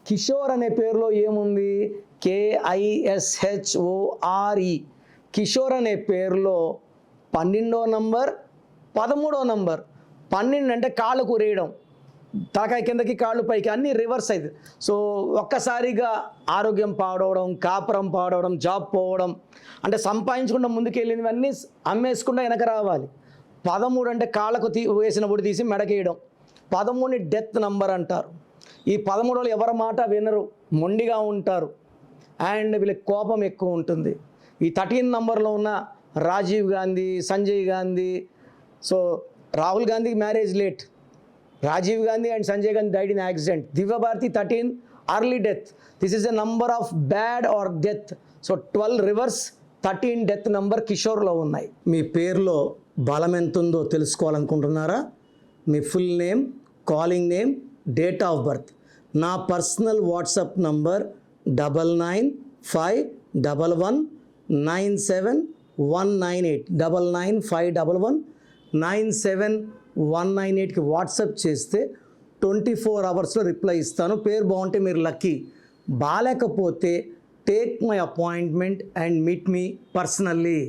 కిషోర్ అనే పేరులో ఏముంది? KISHORE. కిషోర్ అనే పేరులో 12వ నంబర్, 13వ నంబర్. 12 అంటే కాళ్ళు కూరేయడం, తలకాయ కిందకి కాళ్ళు పైకి, అన్నీ రివర్స్ అయింది. సో ఒక్కసారిగా ఆరోగ్యం పాడవడం, కాపురం పాడవడం, జాబ్ పోవడం, అంటే సంపాదించకుండా ముందుకెళ్ళినవన్నీ అమ్మేసుకుండా వెనక రావాలి. 13 అంటే కాళ్ళకు వేసిన పొడి తీసి మెడకేయడం. 13ని డెత్ నంబర్ అంటారు. ఈ 13 ఎవరి మాట వినరు, మొండిగా ఉంటారు, అండ్ వీళ్ళకి కోపం ఎక్కువ ఉంటుంది. ఈ 13 నంబర్లో ఉన్న Rajiv Gandhi, Sanjay Gandhi, so Rahul Gandhi marriage late, Rajiv Gandhi and Sanjay Gandhi died in accident. Divya Bharati 13 early death. This is a number of bad or death. So 12 reverse, 13 death number కిషోర్లో ఉన్నాయి. మీ పేరులో బలం ఎంత ఉందో తెలుసుకోవాలనుకుంటున్నారా? మీ full name, calling name, date of birth. నా పర్సనల్ వాట్సాప్ నంబర్ 9951197198 9951197198కి వాట్సాప్ చేస్తే 24 అవర్స్లో రిప్లై ఇస్తాను. పేరు బాగుంటే మీరు లక్కీ, బాగాలేకపోతే take my appointment and meet me personally.